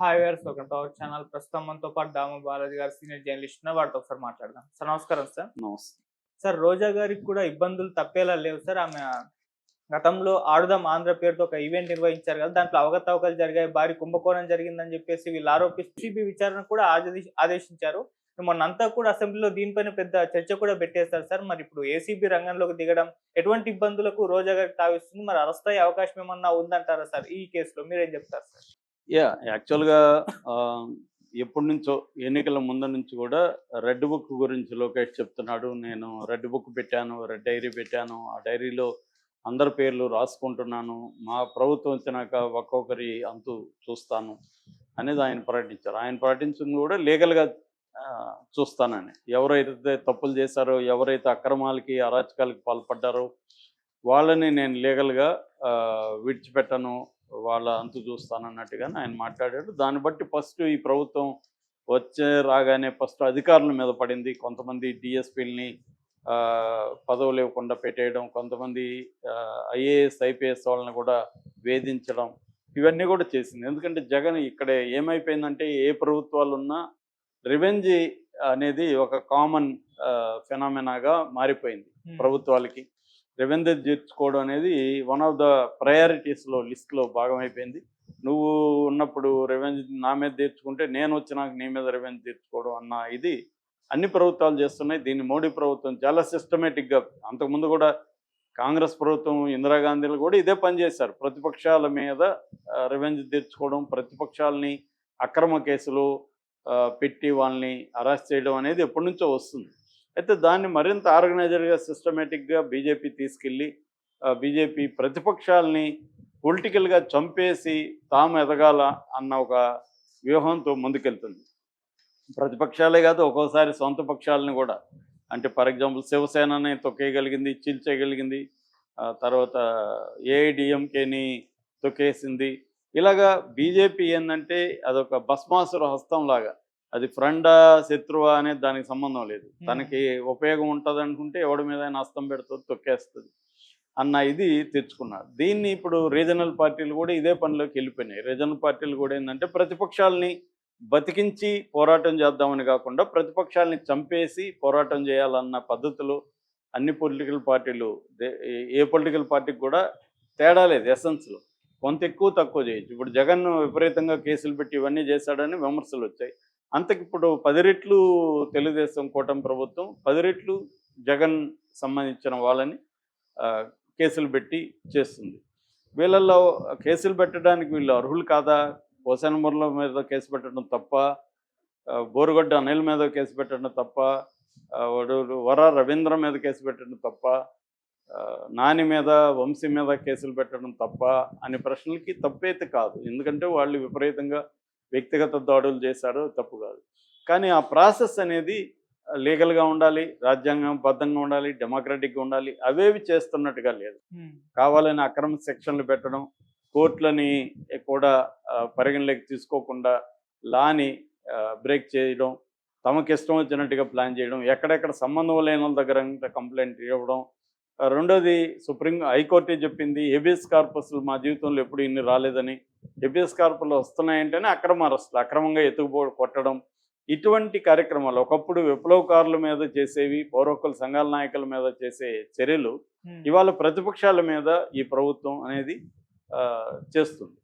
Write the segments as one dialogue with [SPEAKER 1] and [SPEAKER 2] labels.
[SPEAKER 1] Hi viewers, welcome to our channel. ప్రస్తుతం మనతో పాటు దామ బాలాజీ గారు సీనియర్ జర్నలిస్ట్ ఉన్నారు. వారితో ఒకసారి మాట్లాడదాం. సార్ నమస్కారం సార్.
[SPEAKER 2] నమస్తే.
[SPEAKER 1] సార్, రోజా గారికి కూడా ఇబ్బందులు తప్పేలా లేవు సార్. ఆమె గతంలో ఆడుదాం ఆంధ్ర పేరుతో ఒక ఈవెంట్ నిర్వహించారు కదా, దాంట్లో అవకతవకలు జరిగాయి, భారీ కుంభకోణం జరిగిందని చెప్పేసి వీళ్ళు ఆరోపిస్తూ సిబిఐ విచారణ కూడా ఆదేశించారు. మొన్నంతా కూడా అసెంబ్లీలో దీనిపైన పెద్ద చర్చ కూడా పెట్టేస్తారు సార్. మరి ఇప్పుడు ఏసీబీ రంగంలోకి దిగడం ఎటువంటి ఇబ్బందులకు రోజా గారికి తావిస్తుంది? మరి అరెస్ట్ అయ్యే అవకాశం ఏమన్నా ఉందంటారా సార్ ఈ కేసులో? మీరేం చెప్తారు సార్?
[SPEAKER 2] యాక్చువల్‌గా ఎప్పటి నుంచో ఎన్నికల ముందు నుంచి కూడా రెడ్ బుక్ గురించి లోకేష్ చెప్తున్నాడు. నేను రెడ్ బుక్ పెట్టాను, రెడ్ డైరీ పెట్టాను. ఆ డైరీలో అందరి పేర్లు రాసుకుంటున్నాను. మా ప్రభుత్వం వచ్చినాక ఒక్కొక్కరి అంతు చూస్తాను అనేది ఆయన ప్రకటించారు. ఆయన ప్రకటించింది కూడా లీగల్‌గా చూస్తానని. ఎవరైతే తప్పులు చేశారో, ఎవరైతే అక్రమాలకి, అరాచకాలకి పాల్పడ్డారో వాళ్ళని నేను లీగల్‌గా విడిచిపెట్టను, వాళ్ళ అంతు చూస్తానన్నట్టుగానే ఆయన మాట్లాడాడు. దాన్ని బట్టి ఫస్ట్ ఈ ప్రభుత్వం రాగానే ఫస్ట్ అధికారుల మీద పడింది. కొంతమంది డిఎస్పీలని పదవులు ఇవ్వకుండా పెట్టేయడం, కొంతమంది ఐఏఎస్ ఐపీఎస్ వాళ్ళని కూడా వేధించడం, ఇవన్నీ కూడా చేసింది. ఎందుకంటే జగన్ ఇక్కడ ఏమైపోయిందంటే ఏ ప్రభుత్వాలు ఉన్నా రివెంజ్ అనేది ఒక కామన్ ఫెనామినాగా మారిపోయింది ప్రభుత్వాలకి. రెవెన్యూ తీర్చుకోవడం అనేది వన్ ఆఫ్ ద ప్రయారిటీస్లో లిస్ట్లో భాగమైపోయింది. నువ్వు ఉన్నప్పుడు రెవెన్యూ నా మీద తీర్చుకుంటే నేను వచ్చినాక నీ మీద రెవెన్యూ తీర్చుకోవడం అన్న ఇది అన్ని ప్రభుత్వాలు చేస్తున్నాయి. దీన్ని మోడీ ప్రభుత్వం చాలా సిస్టమేటిక్గా, అంతకుముందు కూడా కాంగ్రెస్ ప్రభుత్వం, ఇందిరాగాంధీలు కూడా ఇదే పని చేశారు. ప్రతిపక్షాల మీద రెవెన్యూ తీర్చుకోవడం, ప్రతిపక్షాలని అక్రమ కేసులు పెట్టి వాళ్ళని అరెస్ట్ చేయడం అనేది ఎప్పటి నుంచో వస్తుంది. అయితే దాన్ని మరింత ఆర్గనైజర్గా, సిస్టమేటిక్గా బీజేపీ తీసుకెళ్ళి బీజేపీ ప్రతిపక్షాలని పొలిటికల్గా చంపేసి తాము ఎదగాల అన్న ఒక వ్యూహంతో ముందుకెళ్తుంది. ప్రతిపక్షాలే కాదు, ఒక్కోసారి సొంత పక్షాలని కూడా, అంటే ఫర్ ఎగ్జాంపుల్ శివసేనని తొక్కేయగలిగింది, చీల్చేయగలిగింది, తర్వాత ఏఐడిఎంకేని తొక్కేసింది. ఇలాగా బీజేపీ ఏంటంటే అదొక భస్మాసుర హస్తం లాగా, అది ఫ్రెండా శత్రువా అనేది దానికి సంబంధం లేదు. తనకి ఉపయోగం ఉంటుంది అనుకుంటే ఎవడి మీద హస్తం పెడుతుంది, తొక్కేస్తుంది అన్న ఇది తెచ్చుకున్నారు. దీన్ని ఇప్పుడు రీజనల్ పార్టీలు కూడా ఇదే పనిలోకి వెళ్ళిపోయినాయి. రీజనల్ పార్టీలు కూడా ఏంటంటే ప్రతిపక్షాలని బతికించి పోరాటం చేద్దామని కాకుండా ప్రతిపక్షాలని చంపేసి పోరాటం చేయాలన్న పద్ధతిలో అన్ని పొలిటికల్ పార్టీలు, ఏ పొలిటికల్ పార్టీకి కూడా తేడా లేదు. ఎసెన్స్లో కొంత ఎక్కువ తక్కువ చేయొచ్చు. ఇప్పుడు జగన్ విపరీతంగా కేసులు పెట్టి ఇవన్నీ చేశాడని విమర్శలు వచ్చాయి. అంతకిప్పుడు 10 రెట్లు తెలుగుదేశం కూటమి ప్రభుత్వం, 10 రెట్లు జగన్ సంబంధించిన వాళ్ళని కేసులు పెట్టి చేస్తుంది. వీళ్ళల్లో కేసులు పెట్టడానికి వీళ్ళు అర్హులు కాదా? పోసానమూరుల మీద కేసు పెట్టడం తప్ప, బోరుగడ్డ అనిల్ మీద కేసు పెట్టడం తప్ప, వర రవీంద్ర మీద కేసు పెట్టడం తప్ప, నాని మీద, వంశీ మీద కేసులు పెట్టడం తప్ప అనే ప్రశ్నలకి తప్పైతే కాదు. ఎందుకంటే వాళ్ళు విపరీతంగా వ్యక్తిగత దాడులు చేశారో తప్పు కాదు. కానీ ఆ ప్రాసెస్ అనేది లీగల్గా ఉండాలి, రాజ్యాంగబద్ధంగా ఉండాలి, డెమోక్రటిక్గా ఉండాలి. అవేవి చేస్తున్నట్టుగా లేదు. కావాలని అక్రమ సెక్షన్లు పెట్టడం, కోర్టులని కూడా పరిగణలోకి తీసుకోకుండా లాని బ్రేక్ చేయడం, తమకు ఇష్టం వచ్చినట్టుగా ప్లాన్ చేయడం, ఎక్కడెక్కడ సంబంధం లేని వాళ్ళ దగ్గర కంప్లైంట్ ఇవ్వడం. రెండోది, హైకోర్టే చెప్పింది హెబియస్ కార్పస్లు మా జీవితంలో ఎప్పుడు ఇన్ని రాలేదని. హెబియస్ కార్పస్లు వస్తున్నాయంటేనే అక్రమ అరెస్టులు, అక్రమంగా కొట్టడం, ఇటువంటి కార్యక్రమాలు ఒకప్పుడు విప్లవకారుల మీద చేసేవి, పౌరహక్కుల సంఘాల నాయకుల మీద చేసే చర్యలు ఇవాళ ప్రతిపక్షాల మీద ఈ ప్రభుత్వం అనేది చేస్తుంది.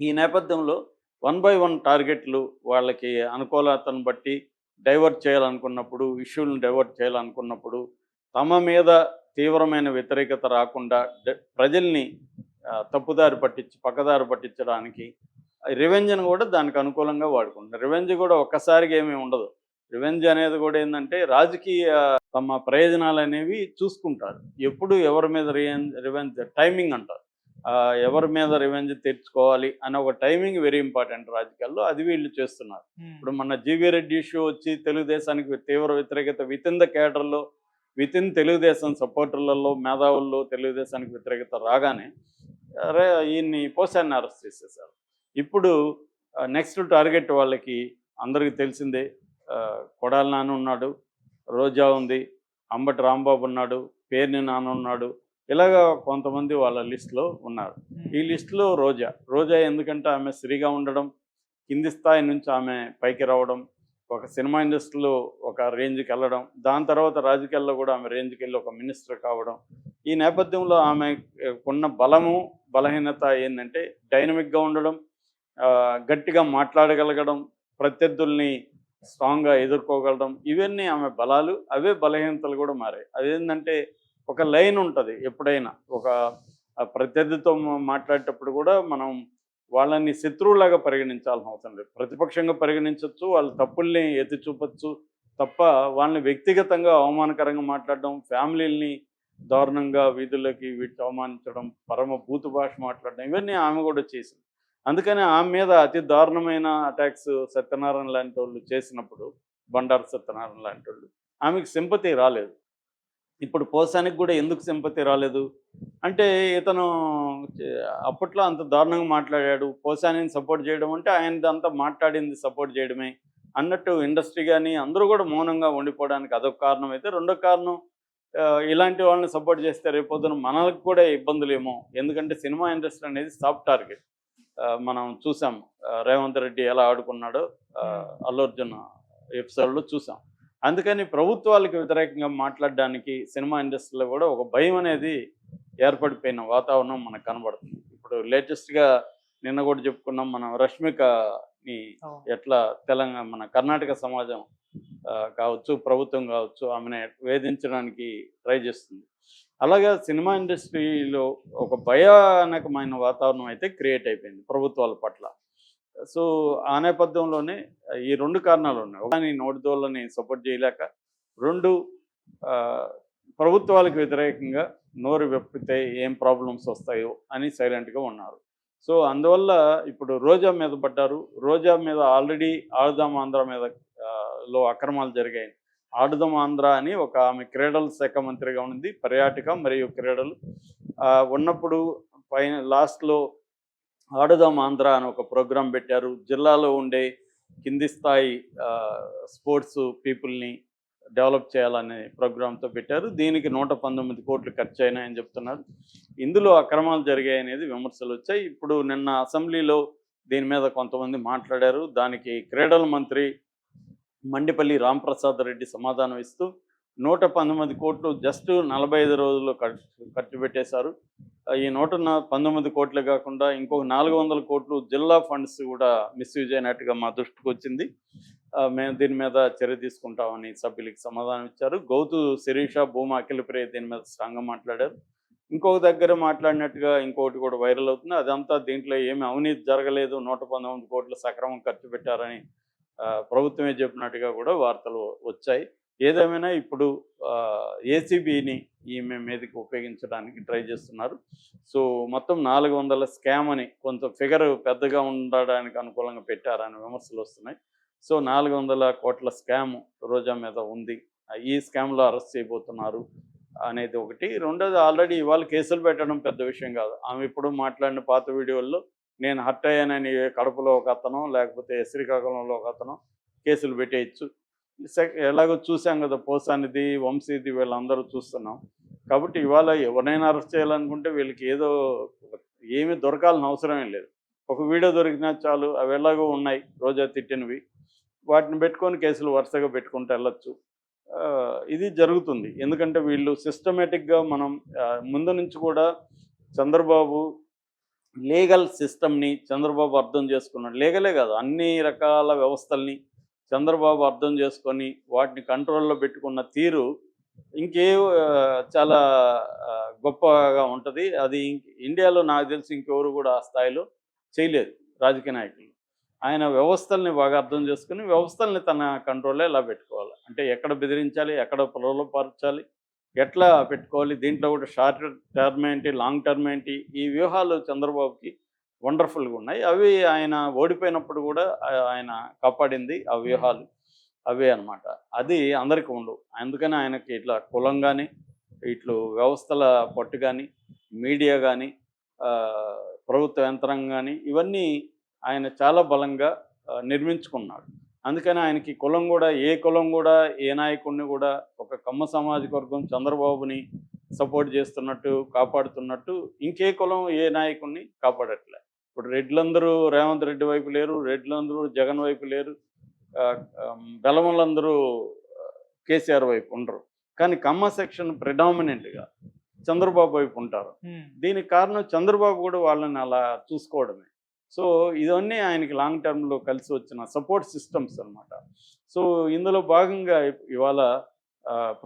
[SPEAKER 2] ఈ నేపథ్యంలో 1 by 1 టార్గెట్లు వాళ్ళకి అనుకూలతను బట్టి డైవర్ట్ చేయాలనుకున్నప్పుడు, ఇష్యూలను డైవర్ట్ చేయాలనుకున్నప్పుడు, తమ మీద తీవ్రమైన వ్యతిరేకత రాకుండా ప్రజల్ని తప్పుదారి పక్కదారి పట్టించడానికి రివెంజ్ని కూడా దానికి అనుకూలంగా వాడుకుంటారు. రివెంజ్ కూడా ఒక్కసారిగా ఏమీ ఉండదు. రివెంజ్ అనేది కూడా ఏంటంటే రాజకీయ తమ ప్రయోజనాలు అనేవి చూసుకుంటారు. ఎప్పుడు ఎవరి మీద రివెంజ్ టైమింగ్ అంటారు, ఎవరి మీద రివెంజ్ తెచ్చుకోవాలి అనే ఒక టైమింగ్ వెరీ ఇంపార్టెంట్ రాజకీయాల్లో. అది వీళ్ళు చేస్తున్నారు. ఇప్పుడు మన జీవీ రెడ్డి ఇష్యూ వచ్చి తెలుగుదేశానికి తీవ్ర వ్యతిరేకత వితిన్ ద కేడర్లో, వితిన్ తెలుగుదేశం సపోర్టర్లలో, మేధావుల్లో తెలుగుదేశానికి వ్యతిరేకత రాగానే ఈయన్ని పోసాన్ని అరెస్ట్ చేసేసారు. ఇప్పుడు నెక్స్ట్ టార్గెట్ వాళ్ళకి అందరికీ తెలిసిందే. కొడాలి నాని ఉన్నాడు, రోజా ఉంది, అంబటి రాంబాబు ఉన్నాడు, పేర్ని నాన్న ఉన్నాడు, ఇలాగా కొంతమంది వాళ్ళ లిస్టులో ఉన్నారు. ఈ లిస్టులో రోజా ఎందుకంటే ఆమె స్త్రీగా ఉండడం, కింది స్థాయి నుంచి ఆమె పైకి రావడం, ఒక సినిమా ఇండస్ట్రీలో ఒక రేంజ్కి వెళ్ళడం, దాని తర్వాత రాజకీయాల్లో కూడా ఆమె రేంజ్కి వెళ్ళి ఒక మినిస్టర్ కావడం. ఈ నేపథ్యంలో ఆమె ఉన్న బలము బలహీనత ఏంటంటే డైనమిక్గా ఉండడం, గట్టిగా మాట్లాడగలగడం, ప్రత్యర్థుల్ని స్ట్రాంగ్గా ఎదుర్కోగలడం, ఇవన్నీ ఆమె బలాలు. అవే బలహీనతలు కూడా మారాయి. అదేంటంటే ఒక లైన్ ఉంటుంది ఎప్పుడైనా. ఒక ప్రత్యర్థితో మాట్లాడేటప్పుడు కూడా మనం వాళ్ళని శత్రువులాగా పరిగణించాల్సిన అవసరం లేదు. ప్రతిపక్షంగా పరిగణించవచ్చు, వాళ్ళ తప్పుల్ని ఎత్తి చూపచ్చు తప్ప వాళ్ళని వ్యక్తిగతంగా అవమానకరంగా మాట్లాడడం, ఫ్యామిలీల్ని దారుణంగా వీధుల్లోకి వీటి అవమానించడం, పరమ బూతు భాష మాట్లాడడం, ఇవన్నీ ఆమె కూడా చేసింది. అందుకని ఆమె మీద అతి దారుణమైన అటాక్స్ సత్యనారాయణ లాంటి వాళ్ళు చేసినప్పుడు, బండారు సత్యనారాయణ లాంటి వాళ్ళు, ఆమెకు సింపతి రాలేదు. ఇప్పుడు పోసానికి కూడా ఎందుకు సింపతి రాలేదు అంటే, ఇతను అప్పట్లో అంత దారుణంగా మాట్లాడాడు, పోసానిని సపోర్ట్ చేయడం అంటే ఆయనదంతా మాట్లాడింది సపోర్ట్ చేయడమే అన్నట్టు ఇండస్ట్రీ కానీ అందరూ కూడా మౌనంగా ఉండిపోవడానికి అదొక కారణం అయితే, రెండో కారణం ఇలాంటి వాళ్ళని సపోర్ట్ చేస్తే రేపొద్దున మనకు కూడా ఇబ్బందులేమో. ఎందుకంటే సినిమా ఇండస్ట్రీ అనేది సాఫ్ట్ టార్గెట్. మనం చూసాం రేవంత్ రెడ్డి ఎలా ఆడుకున్నాడో అల్లు అర్జున్ ఎపిసోడ్లో చూసాం. అందుకని ప్రభుత్వాలకు వ్యతిరేకంగా మాట్లాడడానికి సినిమా ఇండస్ట్రీలో కూడా ఒక భయం అనేది ఏర్పడిపోయిన వాతావరణం మనకు కనబడుతుంది. ఇప్పుడు లేటెస్ట్గా నిన్న కూడా చెప్పుకున్నాం, మనం రష్మికని ఎట్లా మన కర్ణాటక సమాజం కావచ్చు, ప్రభుత్వం కావచ్చు, ఆమెను వేధించడానికి ట్రై చేస్తుంది. అలాగా సినిమా ఇండస్ట్రీలో ఒక భయానకమైన వాతావరణం అయితే క్రియేట్ అయిపోయింది ప్రభుత్వాల పట్ల. సో ఆ నేపథ్యంలోనే ఈ 2 కారణాలు ఉన్నాయి. ఒకటి నోటిదోళ్ళని సపోర్ట్ చేయలేక, 2 ప్రభుత్వాలకు వ్యతిరేకంగా నోరు విప్పితే ఏం ప్రాబ్లమ్స్ వస్తాయో అని సైలెంట్గా ఉన్నారు. సో అందువల్ల ఇప్పుడు రోజా మీద పడ్డారు. రోజా మీద ఆల్రెడీ ఆడుదాం ఆంధ్ర మీద లో అక్రమాలు జరిగాయి. ఆడుదాం ఆంధ్ర అని ఒక ఆమె క్రీడల శాఖ మంత్రిగా ఉంది, పర్యాటక మరియు క్రీడలు ఉన్నప్పుడు పైన లాస్ట్లో ఆడుదాం ఆంధ్ర అని ఒక ప్రోగ్రాం పెట్టారు. జిల్లాలో ఉండే కింది స్థాయి స్పోర్ట్స్ పీపుల్ని డెవలప్ చేయాలనే ప్రోగ్రాంతో పెట్టారు. దీనికి 119 కోట్లు ఖర్చు అయినాయని చెప్తున్నారు. ఇందులో అక్రమాలు జరిగాయనేది విమర్శలు వచ్చాయి. ఇప్పుడు నిన్న అసెంబ్లీలో దీని మీద కొంతమంది మాట్లాడారు. దానికి క్రీడల మంత్రి మండిపల్లి రాంప్రసాద్ రెడ్డి సమాధానం ఇస్తూ 119 కోట్లు జస్ట్ 45 రోజుల్లో ఖర్చు పెట్టేశారు. ఈ 119 కోట్లు కాకుండా ఇంకొక 400 కోట్లు జిల్లా ఫండ్స్ కూడా మిస్యూజ్ అయినట్టుగా మా దృష్టికి వచ్చింది. మేము దీని మీద చర్య తీసుకుంటామని సభ్యులకి సమాధానం ఇచ్చారు. గౌతు శిరీష, భూమా అఖిలప్రియ దీని మీద స్ట్రాంగ్గా మాట్లాడారు. ఇంకొక దగ్గర మాట్లాడినట్టుగా ఇంకొకటి కూడా వైరల్ అవుతుంది. అదంతా దీంట్లో ఏమి అవినీతి జరగలేదు, 119 కోట్లు సక్రమం ఖర్చు పెట్టారని ప్రభుత్వమే చెప్పినట్టుగా కూడా వార్తలు వచ్చాయి. ఏదేమైనా ఇప్పుడు ఏసీబీని ఈమె మీదకి ఉపయోగించడానికి ట్రై చేస్తున్నారు. సో మొత్తం 400 స్కామ్ అని కొంత ఫిగర్ పెద్దగా ఉండడానికి అనుకూలంగా పెట్టారని విమర్శలు వస్తున్నాయి. సో 400 కోట్ల స్కామ్ రోజా మీద ఉంది. ఈ స్కామ్లో అరెస్ట్ చేయబోతున్నారు అనేది ఒకటి. రెండోది, ఆల్రెడీ ఇవాళ కేసులు పెట్టడం పెద్ద విషయం కాదు. ఆమె ఇప్పుడు మాట్లాడిన పాత వీడియోల్లో నేను హర్ట్ అయ్యానని కడపలో ఒక అతను, లేకపోతే శ్రీకాకుళంలో ఒక అతను కేసులు పెట్టేయచ్చు. ఎలాగో చూసాం కదా, పోసానిది, వంశీది, వీళ్ళందరూ చూస్తున్నాం. కాబట్టి ఇవాళ ఎవరినైనా అరెస్ట్ చేయాలనుకుంటే వీళ్ళకి ఏమీ దొరకాల్సిన అవసరమే లేదు. ఒక వీడియో దొరికినా చాలు, అవి ఎలాగో ఉన్నాయి రోజా తిట్టినవి, వాటిని పెట్టుకొని కేసులు వరుసగా పెట్టుకుంటూ వెళ్ళొచ్చు. ఇది జరుగుతుంది. ఎందుకంటే వీళ్ళు సిస్టమేటిక్గా మనం ముందు నుంచి కూడా చంద్రబాబు లీగల్ సిస్టమ్ని చంద్రబాబు అర్థం చేసుకున్నాడు. లీగలే కాదు, అన్ని రకాల వ్యవస్థల్ని చంద్రబాబు అర్థం చేసుకొని వాటిని కంట్రోల్లో పెట్టుకున్న తీరు చాలా గొప్పగా ఉంటుంది. అది ఇండియాలో నాకు తెలిసి ఇంకెవరు కూడా ఆ స్థాయిలో చేయలేదు రాజకీయ నాయకులు. ఆయన వ్యవస్థల్ని బాగా అర్థం చేసుకుని వ్యవస్థల్ని తన కంట్రోల్లో ఎలా పెట్టుకోవాలి, అంటే ఎక్కడ బెదిరించాలి, ఎక్కడ పొలపరచాలి, ఎట్లా పెట్టుకోవాలి, దీంట్లో కూడా షార్ట్ టర్మ్ ఏంటి, లాంగ్ టర్మ్ ఏంటి, ఈ వ్యూహాలు చంద్రబాబుకి వండర్ఫుల్గా ఉన్నాయి. అవి ఆయన ఓడిపోయినప్పుడు కూడా ఆయన కాపాడింది ఆ వ్యూహాలు అవే అనమాట. అది అందరికీ ఉండవు. అందుకని ఆయనకి ఇట్లా కులం కానీ, ఇట్లు వ్యవస్థల పట్టు కానీ, మీడియా కానీ, ప్రభుత్వ యంత్రాంగం కానీ, ఇవన్నీ ఆయన చాలా బలంగా నిర్మించుకున్నాడు. అందుకని ఆయనకి కులం కూడా, ఏ కులం కూడా, ఏ నాయకుడిని కూడా, ఒక కమ్మ సామాజిక వర్గం చంద్రబాబుని సపోర్ట్ చేస్తున్నట్టు, కాపాడుతున్నట్టు ఇంకే కులం ఏ నాయకుడిని కాపాడట్లే. ఇప్పుడు రెడ్లందరూ రేవంత్ రెడ్డి వైపు లేరు, రెడ్లందరూ జగన్ వైపు లేరు, బెలములందరూ కేసీఆర్ వైపు ఉండరు. కానీ కమ్మ సెక్షన్ ప్రిడామినెంట్గా చంద్రబాబు వైపు ఉంటారు. దీనికి కారణం చంద్రబాబు కూడా వాళ్ళని అలా చూసుకోవడమే. సో ఇవన్నీ ఆయనకి లాంగ్ టర్మ్లో కలిసి వచ్చిన సపోర్ట్ సిస్టమ్స్ అన్నమాట. సో ఇందులో భాగంగా ఇవాళ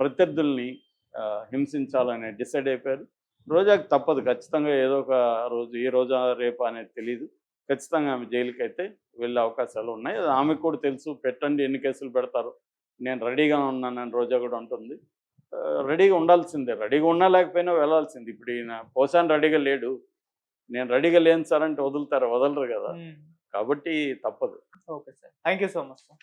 [SPEAKER 2] ప్రత్యర్థుల్ని హింసించాలని డిసైడ్ అయిపోయారు. రోజాకి తప్పదు, ఖచ్చితంగా ఏదో ఒక రోజు, ఈ రోజా రేపు అనేది తెలియదు, ఖచ్చితంగా ఆమె జైలుకి అయితే వెళ్ళే అవకాశాలు ఉన్నాయి. అది ఆమెకు కూడా తెలుసు. పెట్టండి, ఎన్ని కేసులు పెడతారు, నేను రెడీగా ఉన్నానని రోజా కూడా ఉంటుంది. రెడీగా ఉండాల్సిందే, రెడీగా ఉన్నా లేకపోయినా వెళ్ళాల్సింది. ఇప్పుడు ఈయన పోసాన్ రెడీగా లేడు, నేను రెడీగా లేను సార్ అంటే వదులుతారు? వదలరు కదా. కాబట్టి తప్పదు.
[SPEAKER 1] Okay sir, thank you so much sir.